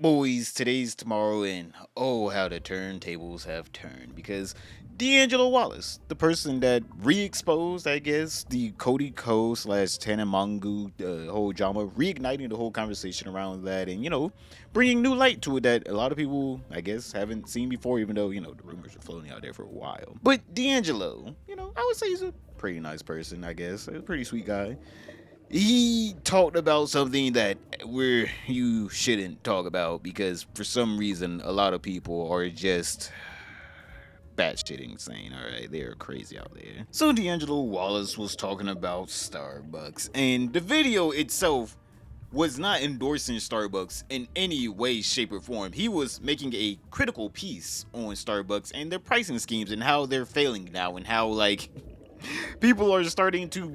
boys? Today's tomorrow, and oh, how the turntables have turned. Because D'Angelo Wallace, the person that re-exposed, I guess, the Cody Co slash Tana Mongu whole drama, reigniting the whole conversation around that, and bringing new light to it that a lot of people, I guess, haven't seen before, even though the rumors are floating out there for a while. But D'Angelo, I would say he's a pretty nice person, I guess, a pretty sweet guy. He talked about something that you shouldn't talk about because for some reason a lot of people are just batshit insane. All right, they're crazy out there. So D'Angelo Wallace was talking about Starbucks, and the video itself was not endorsing Starbucks in any way, shape, or form. He was making a critical piece on Starbucks and their pricing schemes and how they're failing now and how people are starting to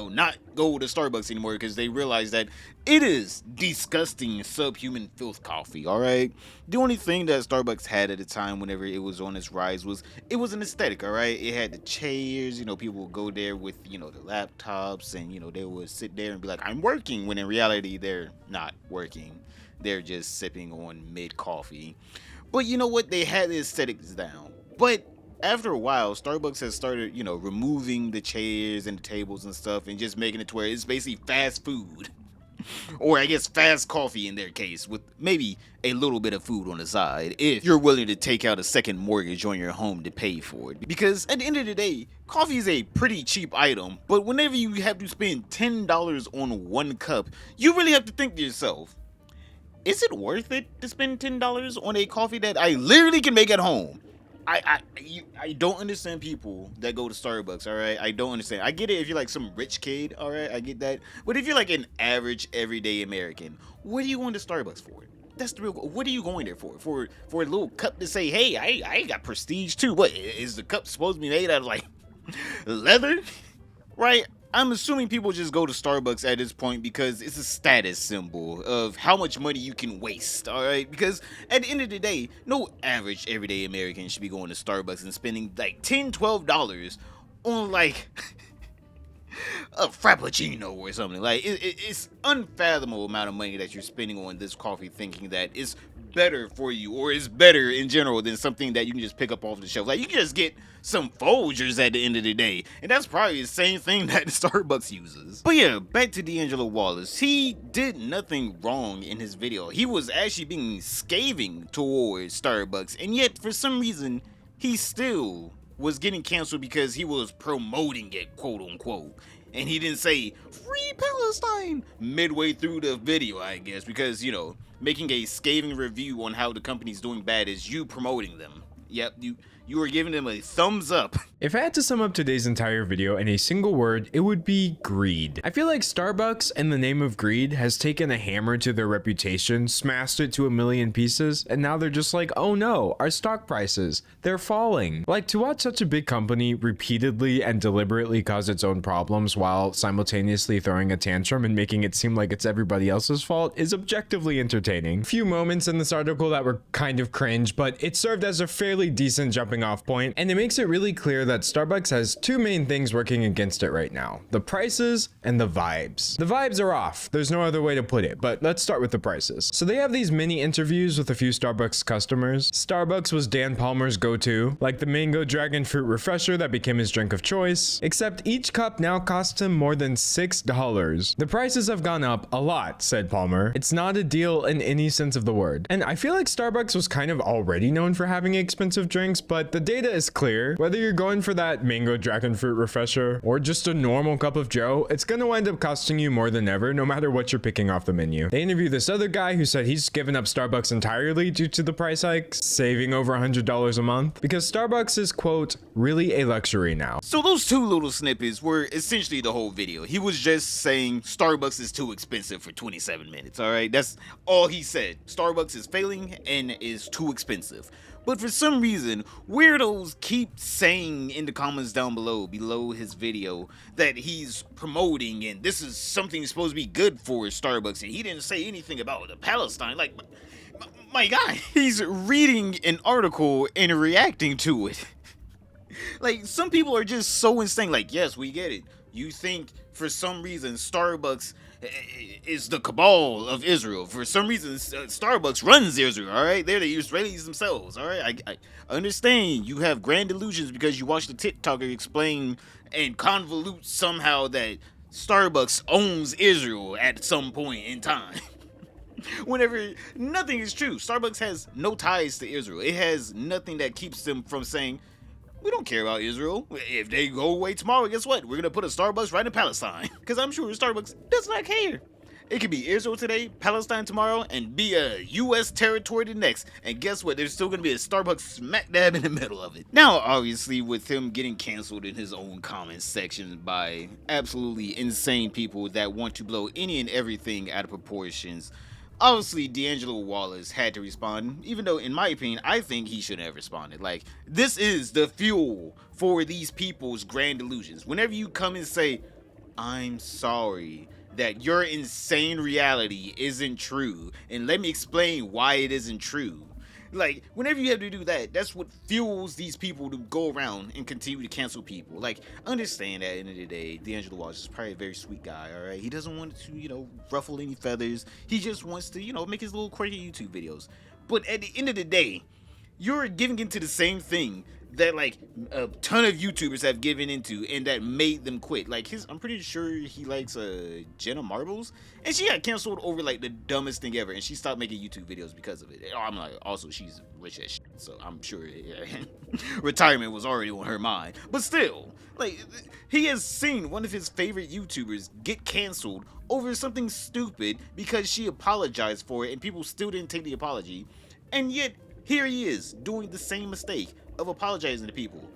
not go to Starbucks anymore because they realize that it is disgusting subhuman filth coffee. All right, the only thing that Starbucks had at the time whenever it was on its rise was it was an aesthetic. All right, it had the chairs, people would go there with the laptops, and they would sit there and be like, I'm working, when in reality they're not working, they're just sipping on mid coffee. But you know what, they had the aesthetics down. But after a while, Starbucks has started, removing the chairs and the tables and stuff and just making it to where it's basically fast food. Or I guess fast coffee in their case, with maybe a little bit of food on the side, if you're willing to take out a second mortgage on your home to pay for it. Because at the end of the day, coffee is a pretty cheap item, but whenever you have to spend $10 on one cup, you really have to think to yourself, is it worth it to spend $10 on a coffee that I literally can make at home? I don't understand people that go to Starbucks, all right? I don't understand. I get it if you're like some rich kid, all right? I get that. But if you're like an average, everyday American, what are you going to Starbucks for? That's the real. What are you going there for? For a little cup to say, hey, I got prestige too. What, is the cup supposed to be made out of leather? Right? I'm assuming people just go to Starbucks at this point because it's a status symbol of how much money you can waste, all right? Because at the end of the day, no average everyday American should be going to Starbucks and spending $10, $12 on a frappuccino or something. It's unfathomable amount of money that you're spending on this coffee, thinking that it's better for you or is better in general than something that you can just pick up off the shelf. You can just get some Folgers at the end of the day, and that's probably the same thing that Starbucks uses. But yeah, back to D'Angelo Wallace. He did nothing wrong in his video. He was actually being scathing towards Starbucks, and yet for some reason he still was getting canceled because he was promoting it, quote unquote. And he didn't say free Palestine midway through the video, I guess, because making a scathing review on how the company's doing bad is you promoting them. Yep, you were giving them a thumbs up. If I had to sum up today's entire video in a single word, it would be greed. I feel like Starbucks, in the name of greed, has taken a hammer to their reputation, smashed it to a million pieces, and now they're just like, oh no, our stock prices, they're falling. To watch such a big company repeatedly and deliberately cause its own problems while simultaneously throwing a tantrum and making it seem like it's everybody else's fault is objectively entertaining. Few moments in this article that were kind of cringe, but it served as a fairly decent jumping off point, and it makes it really clear that Starbucks has two main things working against it right now: the prices and the vibes. The vibes are off, there's no other way to put it, but let's start with the prices. So they have these mini interviews with a few Starbucks customers. Starbucks was Dan Palmer's go-to, like the mango dragon fruit refresher that became his drink of choice, except each cup now costs him more than $6. The prices have gone up a lot, said Palmer. It's not a deal in any sense of the word. And I feel like Starbucks was kind of already known for having expensive drinks, but the data is clear. Whether you're going for that mango dragon fruit refresher or just a normal cup of joe, it's gonna wind up costing you more than ever, no matter what you're picking off the menu. They interviewed this other guy who said he's given up Starbucks entirely due to the price hikes, saving over $100 a month, because Starbucks is, quote, really a luxury now. So those two little snippets were essentially the whole video. He was just saying Starbucks is too expensive for 27 minutes, all right? That's all he said. Starbucks is failing and is too expensive. But for some reason, weirdos keep saying in the comments down below his video, that he's promoting and this is something supposed to be good for Starbucks, and he didn't say anything about the Palestine. My guy, he's reading an article and reacting to it. Some people are just so insane. Yes, we get it. You think for some reason Starbucks is the cabal of Israel. For some reason, Starbucks runs Israel. All right, they're the Israelis themselves. All right, I understand you have grand illusions because you watched the TikToker explain and convolute somehow that Starbucks owns Israel at some point in time. Whenever nothing is true, Starbucks has no ties to Israel. It has nothing that keeps them from saying, we don't care about Israel. If they go away tomorrow, guess what? We're going to put a Starbucks right in Palestine. Because I'm sure Starbucks does not care. It could be Israel today, Palestine tomorrow, and be a U.S. territory the next. And guess what? There's still going to be a Starbucks smack dab in the middle of it. Now, obviously, with him getting canceled in his own comments section by absolutely insane people that want to blow any and everything out of proportions, obviously D'Angelo Wallace had to respond, even though in my opinion I think he shouldn't have responded. Like, this is the fuel for these people's grand illusions. Whenever you come and say, I'm sorry that your insane reality isn't true, and let me explain why it isn't true. Like, whenever you have to do that, that's what fuels these people to go around and continue to cancel people. Like, understand that at the end of the day, D'Angelo Wallace is probably a very sweet guy, alright? He doesn't want to, ruffle any feathers. He just wants to, make his little quirky YouTube videos. But at the end of the day, you're giving into the same thing that like a ton of YouTubers have given into and that made them quit. Like I'm pretty sure he likes Jenna Marbles, and she got canceled over like the dumbest thing ever, and she stopped making YouTube videos because of it. I'm like, also she's rich as shit, so I'm sure retirement was already on her mind. But still, like he has seen one of his favorite YouTubers get canceled over something stupid because she apologized for it, and people still didn't take the apology, and yet here he is doing the same mistake of apologizing to people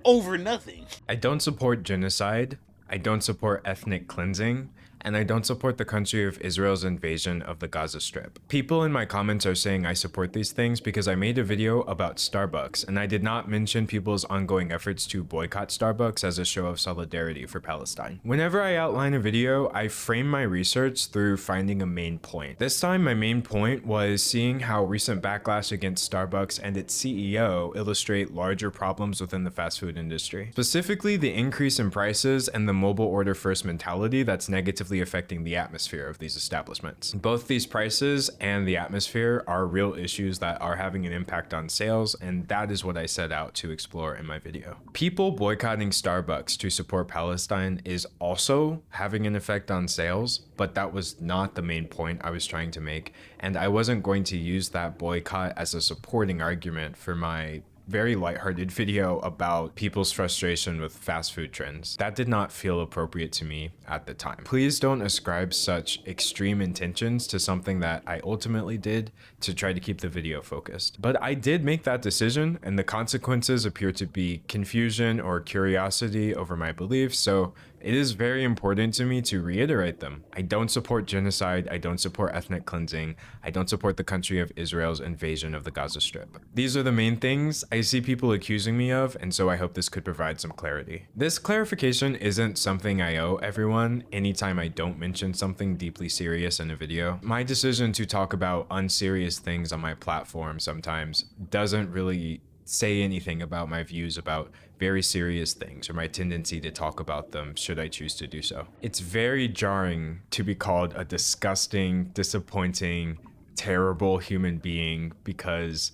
over nothing. I don't support genocide, I don't support ethnic cleansing, and I don't support the country of Israel's invasion of the Gaza Strip. People in my comments are saying I support these things because I made a video about Starbucks, and I did not mention people's ongoing efforts to boycott Starbucks as a show of solidarity for Palestine. Whenever I outline a video, I frame my research through finding a main point. This time, my main point was seeing how recent backlash against Starbucks and its CEO illustrate larger problems within the fast food industry. Specifically, the increase in prices and the mobile order first mentality that's negatively affecting the atmosphere of these establishments. Both these prices and the atmosphere are real issues that are having an impact on sales, and that is what I set out to explore in my video. People boycotting Starbucks to support Palestine is also having an effect on sales, but that was not the main point I was trying to make, and I wasn't going to use that boycott as a supporting argument for my very lighthearted video about people's frustration with fast food trends. That did not feel appropriate to me at the time. Please don't ascribe such extreme intentions to something that I ultimately did to try to keep the video focused. But I did make that decision, and the consequences appear to be confusion or curiosity over my beliefs, so it is very important to me to reiterate them. I don't support genocide, I don't support ethnic cleansing, I don't support the country of Israel's invasion of the Gaza Strip. These are the main things I see people accusing me of, and so I hope this could provide some clarity. This clarification isn't something I owe everyone anytime I don't mention something deeply serious in a video. My decision to talk about unserious things on my platform sometimes doesn't really say anything about my views about very serious things or my tendency to talk about them should I choose to do so. It's very jarring to be called a disgusting, disappointing, terrible human being because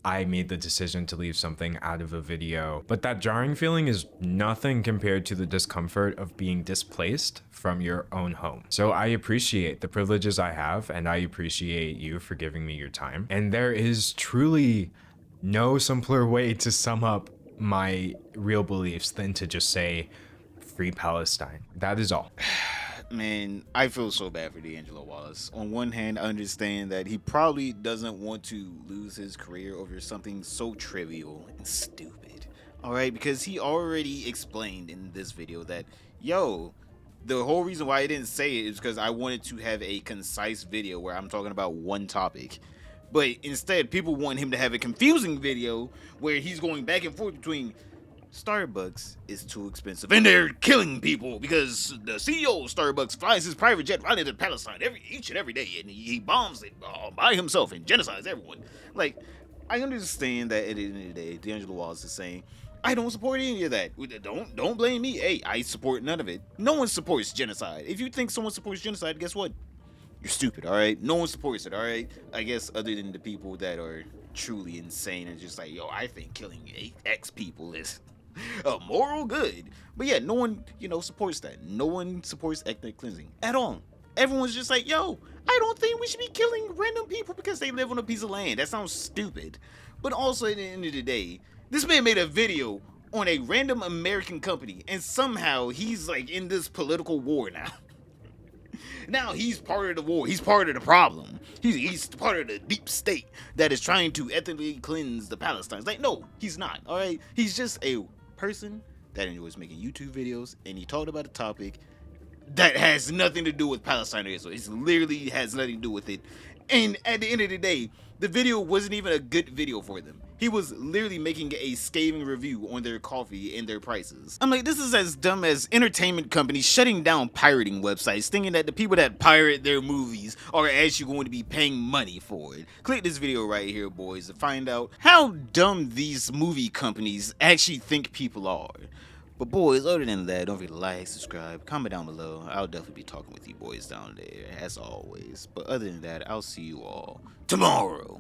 I made the decision to leave something out of a video, but that jarring feeling is nothing compared to the discomfort of being displaced from your own home. So I appreciate the privileges I have, and I appreciate you for giving me your time. And there is truly no simpler way to sum up my real beliefs than to just say, free Palestine. That is all. Man, I feel so bad for D'Angelo Wallace. On one hand, I understand that he probably doesn't want to lose his career over something so trivial and stupid. Alright, because he already explained in this video that, the whole reason why I didn't say it is because I wanted to have a concise video where I'm talking about one topic. But instead, people want him to have a confusing video where he's going back and forth between Starbucks is too expensive and they're killing people because the CEO of Starbucks flies his private jet right into Palestine each and every day, and he bombs it by himself and genocides everyone. Like, I understand that at the end of the day, D'Angelo Wallace is saying, I don't support any of that. Don't blame me. Hey, I support none of it. No one supports genocide. If you think someone supports genocide, guess what? You're stupid, all right? No one supports it, all right? I guess other than the people that are truly insane and just like, yo, I think killing X people is a moral good. But yeah, no one, supports that. No one supports ethnic cleansing at all. Everyone's just like, yo, I don't think we should be killing random people because they live on a piece of land. That sounds stupid. But also, at the end of the day, this man made a video on a random American company, and somehow he's like in this political war now. Now he's part of the war. He's part of the problem. He's part of the deep state that is trying to ethnically cleanse the Palestinians. Like, no, he's not. All right, he's just a person that enjoys making YouTube videos, and he talked about a topic that has nothing to do with Palestine or Israel. It literally has nothing to do with it. And at the end of the day, the video wasn't even a good video for them. He was literally making a scathing review on their coffee and their prices. I'm like, this is as dumb as entertainment companies shutting down pirating websites, thinking that the people that pirate their movies are actually going to be paying money for it. Click this video right here, boys, to find out how dumb these movie companies actually think people are. But boys, other than that, don't forget to like, subscribe, comment down below. I'll definitely be talking with you boys down there, as always. But other than that, I'll see you all tomorrow.